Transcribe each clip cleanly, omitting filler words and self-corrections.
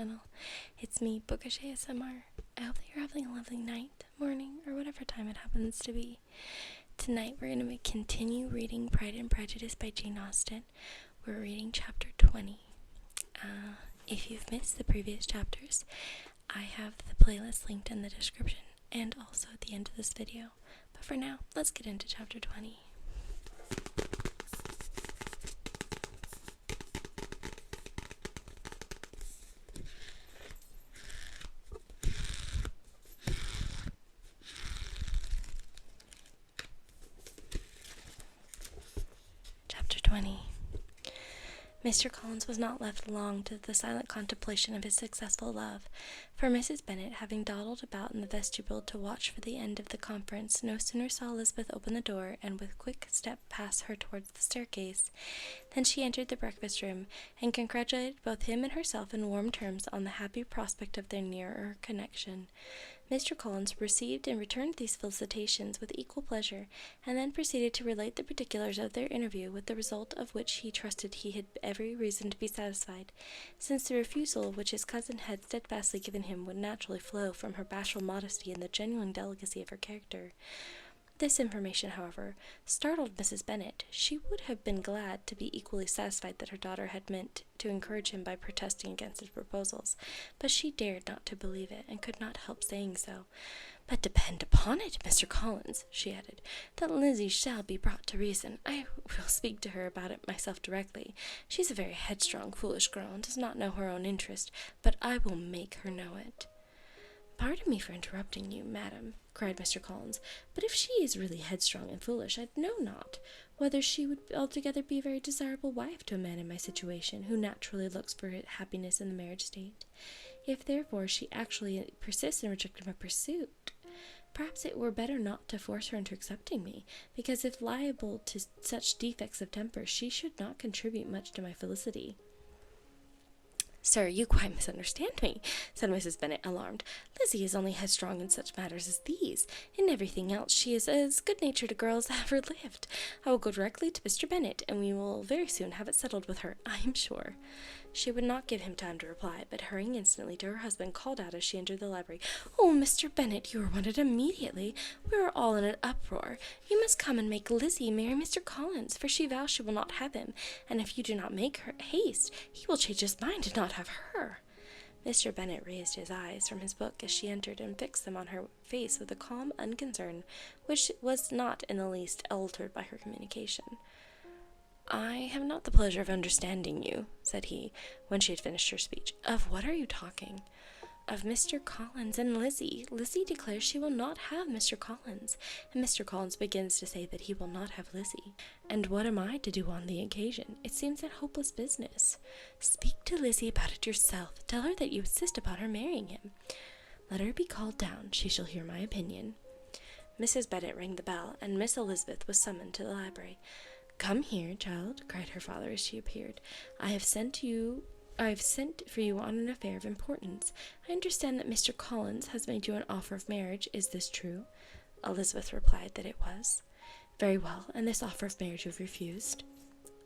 channel. It's me, Bookish ASMR. I hope that you're having a lovely night, morning, or whatever time it happens to be. Tonight we're going to continue reading Pride and Prejudice by Jane Austen. We're reading chapter 20. If you've missed the previous chapters, I have the playlist linked in the description and also at the end of this video. But for now, let's get into chapter 20. Chapter 20. Mr. Collins was not left long to the silent contemplation of his successful love, for Mrs. Bennet, having dawdled about in the vestibule to watch for the end of the conference, no sooner saw Elizabeth open the door and with quick step pass her towards the staircase, than she entered the breakfast-room, and congratulated both him and herself in warm terms on the happy prospect of their nearer connection. Mr. Collins received and returned these felicitations with equal pleasure, and then proceeded to relate the particulars of their interview, with the result of which he trusted he had every reason to be satisfied, since the refusal which his cousin had steadfastly given him would naturally flow from her bashful modesty and the genuine delicacy of her character. This information, however, startled Mrs. Bennet. She would have been glad to be equally satisfied that her daughter had meant to encourage him by protesting against his proposals, but she dared not to believe it, and could not help saying so. "But depend upon it, Mr. Collins," she added, "that Lizzie shall be brought to reason. I will speak to her about it myself directly. She's a very headstrong, foolish girl, and does not know her own interest, but I will make her know it." "Pardon me for interrupting you, madam," cried Mr. Collins, "but if she is really headstrong and foolish, I know not whether she would altogether be a very desirable wife to a man in my situation, who naturally looks for happiness in the marriage state. If, therefore, she actually persists in rejecting my pursuit, perhaps it were better not to force her into accepting me, because if liable to such defects of temper, she should not contribute much to my felicity." "Sir, you quite misunderstand me," said Mrs. Bennet, alarmed. "Lizzie is only headstrong in such matters as these. In everything else she is as good-natured a girl as ever lived. I will go directly to Mr. Bennet, and we will very soon have it settled with her, I am sure." She would not give him time to reply, but hurrying instantly to her husband, called out as she entered the library, "Oh, Mr. Bennet, you are wanted immediately. We are all in an uproar. You must come and make Lizzie marry Mr. Collins, for she vows she will not have him, and if you do not make her haste, he will change his mind and not have her." Mr. Bennet raised his eyes from his book as she entered, and fixed them on her face with a calm unconcern, which was not in the least altered by her communication. "I have not the pleasure of understanding you," said he, when she had finished her speech. "Of what are you talking?" "Of Mr. Collins and Lizzie. Lizzie declares she will not have Mr. Collins, and Mr. Collins begins to say that he will not have Lizzie. And what am I to do on the occasion? It seems a hopeless business." "Speak to Lizzie about it yourself. Tell her that you insist upon her marrying him. Let her be called down. She shall hear my opinion." Mrs. Bennet rang the bell, and Miss Elizabeth was summoned to the library. "Come here, child," cried her father as she appeared. I have sent for you on an affair of importance. I understand that Mr. Collins has made you an offer of marriage. Is this true?" Elizabeth replied that it was. "Very well, and this offer of marriage you have refused?"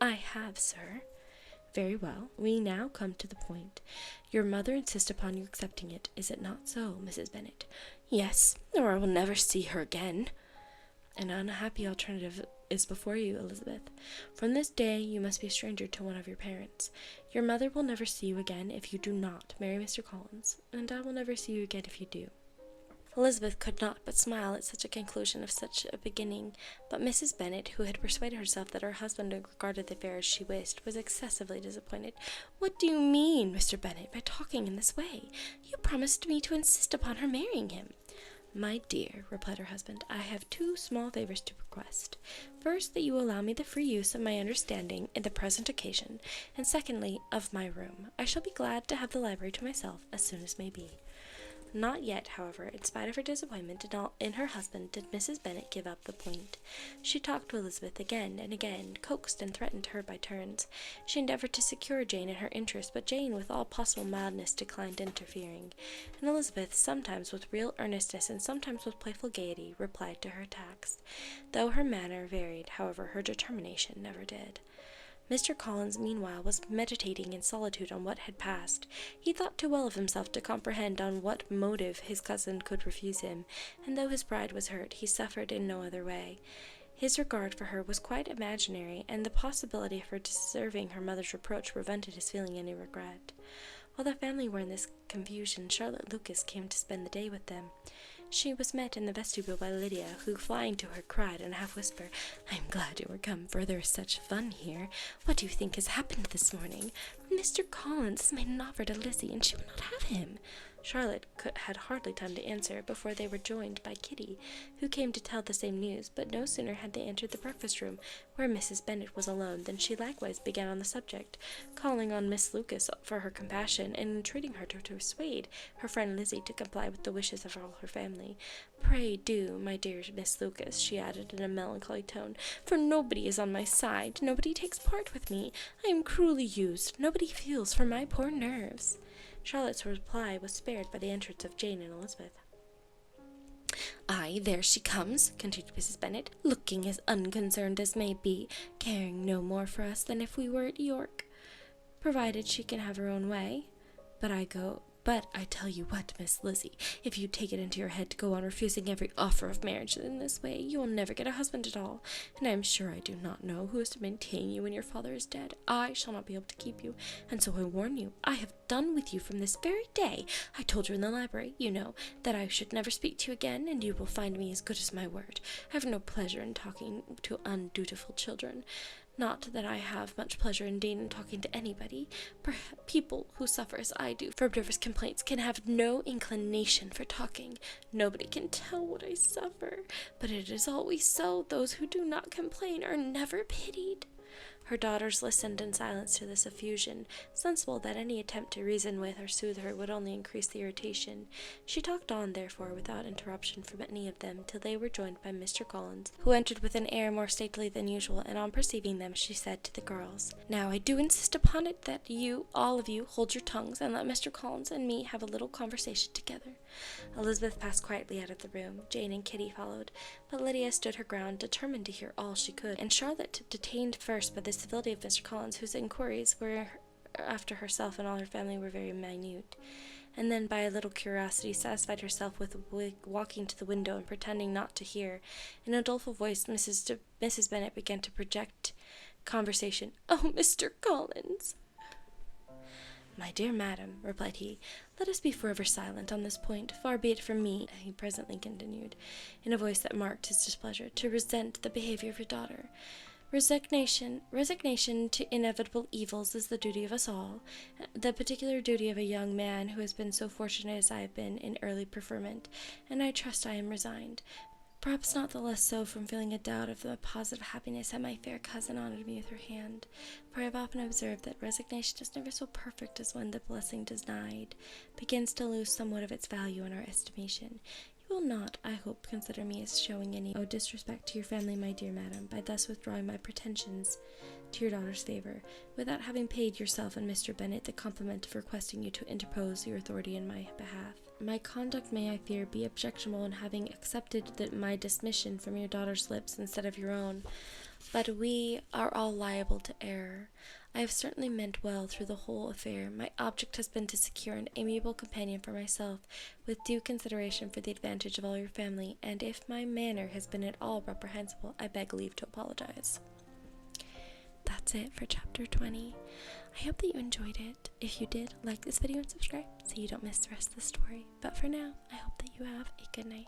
"I have, sir." "Very well, we now come to the point. Your mother insists upon you accepting it. Is it not so, Mrs. Bennet?" "Yes, or I will never see her again." "An unhappy alternative is before you, Elizabeth. From this day you must be a stranger to one of your parents. Your mother will never see you again if you do not marry Mr. Collins, and I will never see you again if you do." Elizabeth could not but smile at such a conclusion of such a beginning, but Mrs. Bennet, who had persuaded herself that her husband regarded the affair as she wished, was excessively disappointed. "What do you mean, Mr. Bennet, by talking in this way? You promised me to insist upon her marrying him." "My dear," replied her husband, "I have two small favors to request. First, that you allow me the free use of my understanding in the present occasion, and secondly, of my room. I shall be glad to have the library to myself as soon as may be." Not yet, however, in spite of her disappointment in her husband, did Mrs. Bennet give up the point. She talked to Elizabeth again and again, coaxed and threatened her by turns. She endeavored to secure Jane in her interest, but Jane, with all possible mildness, declined interfering, and Elizabeth, sometimes with real earnestness and sometimes with playful gaiety, replied to her attacks. Though her manner varied, however, her determination never did. Mr. Collins, meanwhile, was meditating in solitude on what had passed. He thought too well of himself to comprehend on what motive his cousin could refuse him, and though his pride was hurt, he suffered in no other way. His regard for her was quite imaginary, and the possibility of her deserving her mother's reproach prevented his feeling any regret. While the family were in this confusion, Charlotte Lucas came to spend the day with them. She was met in the vestibule by Lydia, who, flying to her, cried in a half-whisper, "I am glad you are come, for there is such fun here. What do you think has happened this morning? Mr. Collins has made an offer to Lizzie, and she will not have him." Charlotte had hardly time to answer before they were joined by Kitty, who came to tell the same news, but no sooner had they entered the breakfast-room, where Mrs. Bennet was alone, than she likewise began on the subject, calling on Miss Lucas for her compassion, and entreating her to persuade her friend Lizzie to comply with the wishes of all her family. "Pray do, my dear Miss Lucas," she added in a melancholy tone, "for nobody is on my side, nobody takes part with me. I am cruelly used, nobody feels for my poor nerves." Charlotte's reply was spared by the entrance of Jane and Elizabeth. "Aye, there she comes," continued Mrs. Bennet, "looking as unconcerned as may be, caring no more for us than if we were at York, provided she can have her own way. But I tell you what, Miss Lizzie, if you take it into your head to go on refusing every offer of marriage in this way, you will never get a husband at all, and I am sure I do not know who is to maintain you when your father is dead. I shall not be able to keep you, and so I warn you, I have done with you from this very day. I told you in the library, you know, that I should never speak to you again, and you will find me as good as my word. I have no pleasure in talking to undutiful children. Not that I have much pleasure indeed in talking to anybody. People who suffer as I do from nervous complaints can have no inclination for talking. Nobody can tell what I suffer, but it is always so. Those who do not complain are never pitied." Her daughters listened in silence to this effusion, sensible that any attempt to reason with or soothe her would only increase the irritation. She talked on, therefore, without interruption from any of them, till they were joined by Mr. Collins, who entered with an air more stately than usual, and on perceiving them, she said to the girls, "Now I do insist upon it that you, all of you, hold your tongues, and let Mr. Collins and me have a little conversation together." Elizabeth passed quietly out of the room. Jane and Kitty followed, but Lydia stood her ground, determined to hear all she could, and Charlotte, detained first by the civility of Mr. Collins, whose inquiries were after herself and all her family were very minute, and then by a little curiosity satisfied herself with walking to the window and pretending not to hear. In a doleful voice, Mrs. Bennet began to project conversation. "Oh, Mr. Collins!" "My dear madam," replied he, "let us be forever silent on this point. Far be it from me," he presently continued, in a voice that marked his displeasure, "to resent the behavior of your daughter. Resignation to inevitable evils is the duty of us all, the particular duty of a young man who has been so fortunate as I have been in early preferment, and I trust I am resigned. Perhaps not the less so from feeling a doubt of the positive happiness that my fair cousin honored me with her hand, for I have often observed that resignation is never so perfect as when the blessing denied begins to lose somewhat of its value in our estimation. You will not, I hope, consider me as showing any disrespect to your family, my dear madam, by thus withdrawing my pretensions to your daughter's favor, without having paid yourself and Mr. Bennet the compliment of requesting you to interpose your authority in my behalf. My conduct may, I fear, be objectionable in having accepted my dismission from your daughter's lips instead of your own, but we are all liable to error. I have certainly meant well through the whole affair. My object has been to secure an amiable companion for myself, with due consideration for the advantage of all your family, and if my manner has been at all reprehensible, I beg leave to apologize. That's it for chapter 20. I hope that you enjoyed it. If you did, like this video and subscribe so you don't miss the rest of the story. But for now, I hope that you have a good night.